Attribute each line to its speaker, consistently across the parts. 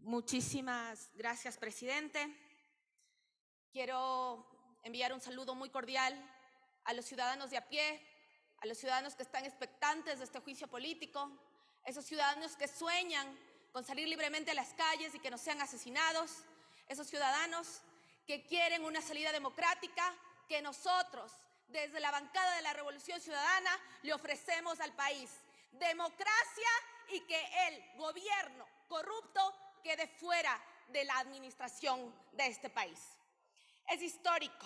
Speaker 1: Muchísimas gracias, presidente. Quiero enviar un saludo muy cordial a los ciudadanos de a pie, a los ciudadanos que están expectantes de este juicio político, esos ciudadanos que sueñan con salir libremente a las calles y que no sean asesinados, esos ciudadanos que quieren una salida democrática que nosotros, desde la bancada de la Revolución Ciudadana, le ofrecemos al país. Democracia y que el gobierno corrupto quede fuera de la administración de este país. Es histórico.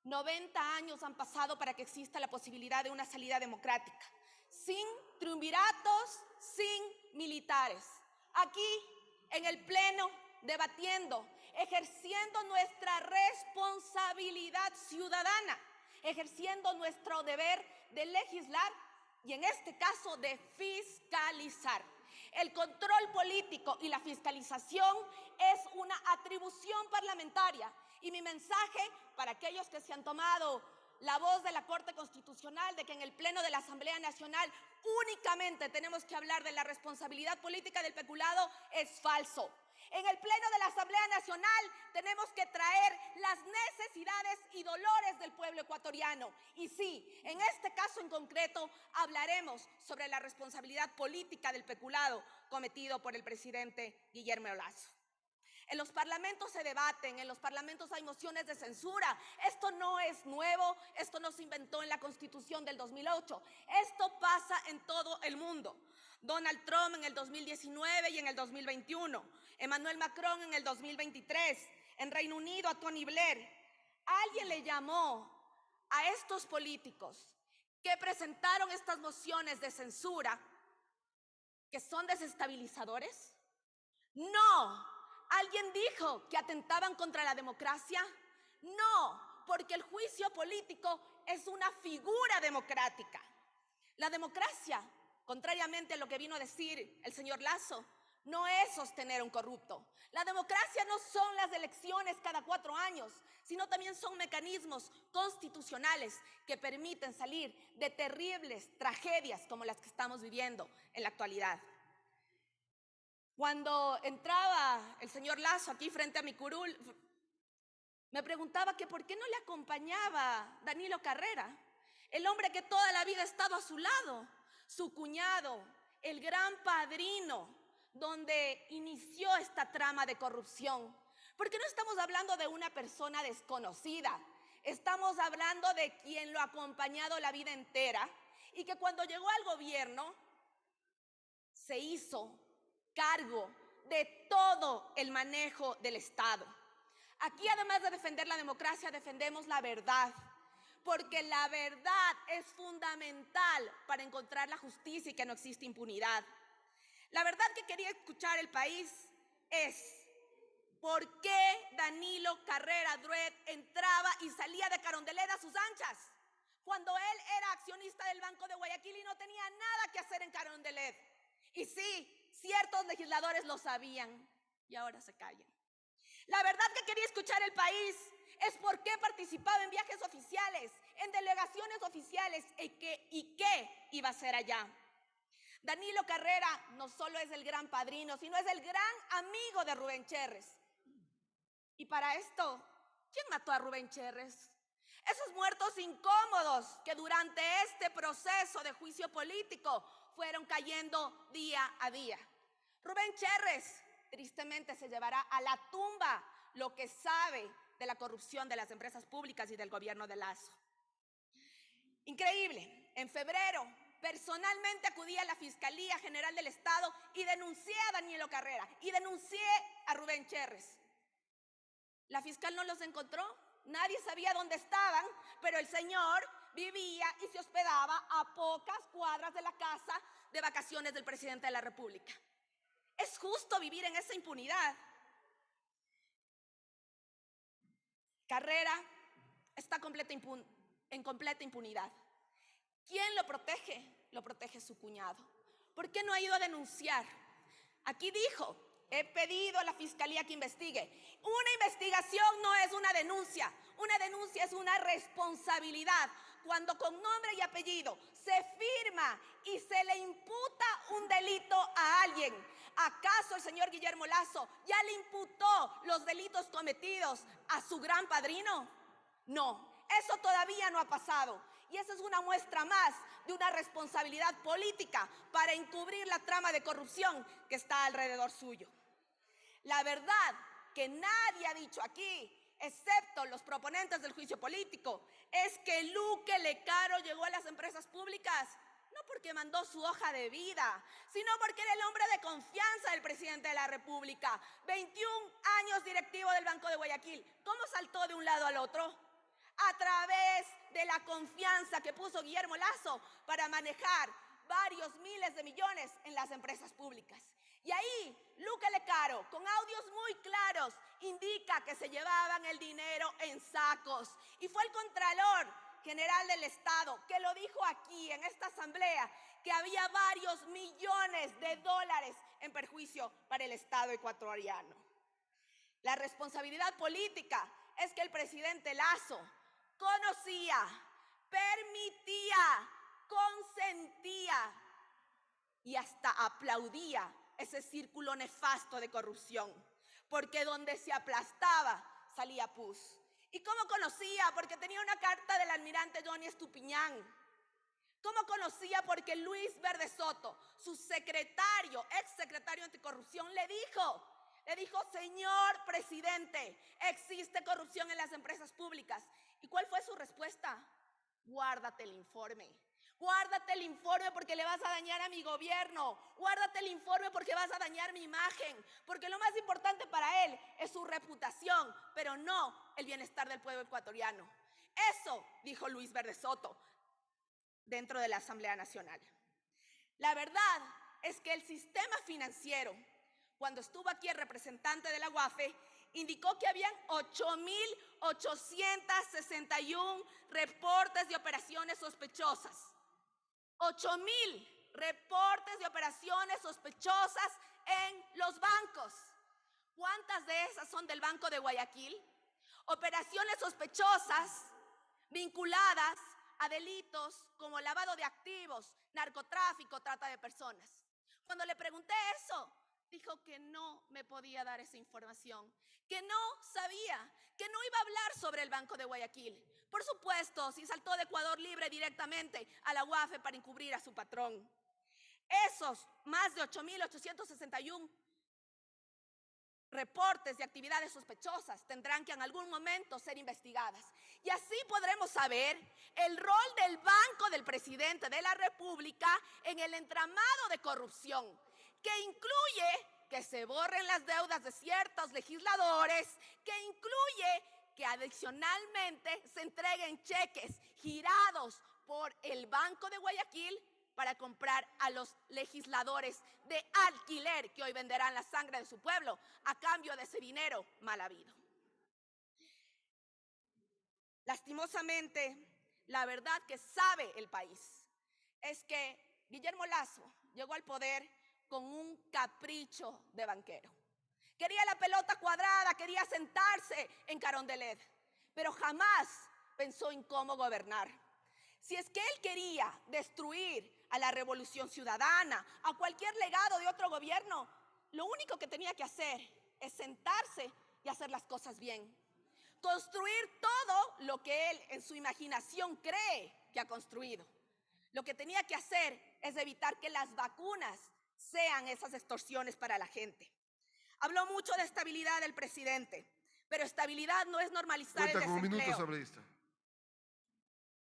Speaker 1: 90 años han pasado para que exista la posibilidad de una salida democrática, sin triunviratos, sin militares. Aquí, en el Pleno, debatiendo, ejerciendo nuestra responsabilidad ciudadana, ejerciendo nuestro deber de legislar y, en este caso, de fiscalizar. El control político y la fiscalización es una atribución parlamentaria. Y mi mensaje para aquellos que se han tomado la voz de la Corte Constitucional de que en el Pleno de la Asamblea Nacional únicamente tenemos que hablar de la responsabilidad política del peculado es falso. En el Pleno de la Asamblea Nacional tenemos que traer las necesidades y dolores del pueblo ecuatoriano. Y sí, en este caso en concreto hablaremos sobre la responsabilidad política del peculado cometido por el presidente Guillermo Lasso. En los parlamentos se debaten, en los parlamentos hay mociones de censura. Esto no es nuevo, esto no se inventó en la Constitución del 2008. Esto pasa en todo el mundo. Donald Trump en el 2019 y en el 2021. Emmanuel Macron en el 2023. En Reino Unido a Tony Blair. Alguien le llamó a estos políticos que presentaron estas mociones de censura que son desestabilizadores. No. ¿Alguien dijo que atentaban contra la democracia? No, porque el juicio político es una figura democrática. La democracia, contrariamente a lo que vino a decir el señor Lasso, no es sostener a un corrupto. La democracia no son las elecciones cada 4 años, sino también son mecanismos constitucionales que permiten salir de terribles tragedias como las que estamos viviendo en la actualidad. Cuando entraba el señor Lasso aquí frente a mi curul, me preguntaba que por qué no le acompañaba Danilo Carrera, el hombre que toda la vida ha estado a su lado, su cuñado, el gran padrino, donde inició esta trama de corrupción. Porque no estamos hablando de una persona desconocida, estamos hablando de quien lo ha acompañado la vida entera y que cuando llegó al gobierno se hizo cargo de todo el manejo del Estado. Aquí, además de defender la democracia, defendemos la verdad, porque la verdad es fundamental para encontrar la justicia y que no existe impunidad. La verdad que quería escuchar el país es por qué Danilo Carrera Druet entraba y salía de Carondelet a sus anchas, cuando él era accionista del Banco de Guayaquil y no tenía nada que hacer en Carondelet. Y sí, ciertos legisladores lo sabían y ahora se callan. La verdad que quería escuchar el país es por qué participaba en viajes oficiales, en delegaciones oficiales y qué iba a hacer allá. Danilo Carrera no solo es el gran padrino, sino es el gran amigo de Rubén Cherres. Y para esto, ¿quién mató a Rubén Cherres? Esos muertos incómodos que durante este proceso de juicio político fueron cayendo día a día. Rubén Cherres tristemente se llevará a la tumba lo que sabe de la corrupción de las empresas públicas y del gobierno de Lasso. Increíble, en febrero personalmente acudí a la Fiscalía General del Estado y denuncié a Danilo Carrera y denuncié a Rubén Cherres. La fiscal no los encontró. Nadie sabía dónde estaban, pero el señor vivía y se hospedaba a pocas cuadras de la casa de vacaciones del presidente de la República. ¿Es justo vivir en esa impunidad? Carrera está en completa impunidad. ¿Quién lo protege? Lo protege su cuñado. ¿Por qué no ha ido a denunciar? Aquí dijo: he pedido a la Fiscalía que investigue. Una investigación no es una denuncia es una responsabilidad. Cuando con nombre y apellido se firma y se le imputa un delito a ¿Acaso el señor Guillermo Lasso ya le imputó los delitos cometidos a su gran padrino? No, eso todavía no ha pasado. Y esa es una muestra más de una responsabilidad política para encubrir la trama de corrupción que está alrededor suyo. La verdad que nadie ha dicho aquí, excepto los proponentes del juicio político, es que Luque Lecaro llegó a las empresas públicas no porque mandó su hoja de vida, sino porque era el hombre de confianza del presidente de la República. 21 años directivo del Banco de Guayaquil. ¿Cómo saltó de un lado al otro? A través de la confianza que puso Guillermo Lasso para manejar varios miles de millones en las empresas públicas. Y ahí, Luque Lecaro, con audios muy claros, indica que se llevaban el dinero en sacos. Y fue el Contralor General del Estado que lo dijo aquí, en esta asamblea, que había varios millones de dólares en perjuicio para el Estado ecuatoriano. La responsabilidad política es que el presidente Lasso conocía, permitía, consentía y hasta aplaudía ese círculo nefasto de corrupción, porque donde se aplastaba salía pus. ¿Y cómo conocía? Porque tenía una carta del almirante Johnny Estupiñán. ¿Cómo conocía? Porque Luis Verde Soto, su secretario, exsecretario anticorrupción, le dijo, señor presidente, existe corrupción en las empresas públicas. ¿Y cuál fue su respuesta? Guárdate el informe. Guárdate el informe porque le vas a dañar a mi gobierno. Guárdate el informe porque vas a dañar mi imagen. Porque lo más importante para él es su reputación, pero no el bienestar del pueblo ecuatoriano. Eso dijo Luis Verde Soto dentro de la Asamblea Nacional. La verdad es que el sistema financiero, cuando estuvo aquí el representante de la UAFE, indicó que habían 8.861 reportes de operaciones sospechosas. 8.000 reportes de operaciones sospechosas en los bancos. ¿Cuántas de esas son del Banco de Guayaquil? Operaciones sospechosas vinculadas a delitos como lavado de activos, narcotráfico, trata de personas. Cuando le pregunté eso, dijo que no me podía dar esa información, que no sabía, que no iba a hablar sobre el Banco de Guayaquil. Por supuesto, si saltó de Ecuador Libre directamente a la UAFE para encubrir a su patrón. Esos más de 8.861 reportes de actividades sospechosas tendrán que en algún momento ser investigadas. Y así podremos saber el rol del Banco del Presidente de la República en el entramado de corrupción, que incluye que se borren las deudas de ciertos legisladores, que incluye que adicionalmente se entreguen cheques girados por el Banco de Guayaquil para comprar a los legisladores de alquiler que hoy venderán la sangre de su pueblo a cambio de ese dinero mal habido. Lastimosamente, la verdad que sabe el país es que Guillermo Lasso llegó al poder con un capricho de banquero. Quería la pelota cuadrada, quería sentarse en Carondelet, pero jamás pensó en cómo gobernar. Si es que él quería destruir a la Revolución Ciudadana, a cualquier legado de otro gobierno, lo único que tenía que hacer es sentarse y hacer las cosas bien. Construir todo lo que él en su imaginación cree que ha construido. Lo que tenía que hacer es evitar que las vacunas sean esas extorsiones para la gente. Habló mucho de estabilidad el presidente, pero estabilidad no es normalizar el desempleo.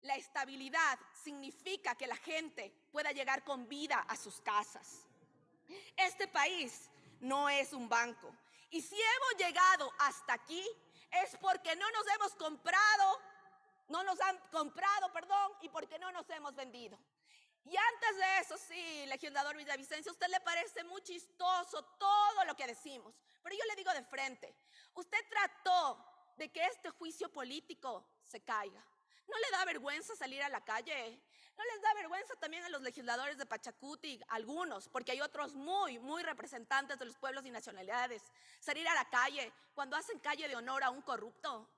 Speaker 1: La estabilidad significa que la gente pueda llegar con vida a sus casas. Este país no es un banco. Y si hemos llegado hasta aquí es porque no nos han comprado, y porque no nos hemos vendido. Y antes de eso, sí, legislador Villavicencio, a usted le parece muy chistoso todo lo que decimos, pero yo le digo de frente, usted trató de que este juicio político se caiga. ¿No le da vergüenza salir a la calle? ¿No les da vergüenza también a los legisladores de Pachacuti, algunos, porque hay otros muy representantes de los pueblos y nacionalidades, salir a la calle cuando hacen calle de honor a un corrupto?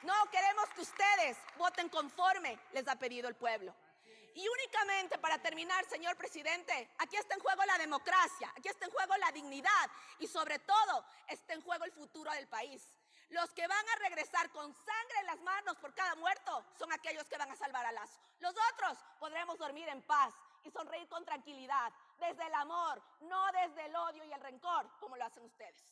Speaker 1: No queremos que ustedes voten conforme les ha pedido el pueblo. Y únicamente para terminar, señor presidente, aquí está en juego la democracia, aquí está en juego la dignidad y sobre todo está en juego el futuro del país. Los que van a regresar con sangre en las manos por cada muerto son aquellos que van a salvar a Lazo. Los otros podremos dormir en paz y sonreír con tranquilidad, desde el amor, no desde el odio y el rencor, como lo hacen ustedes.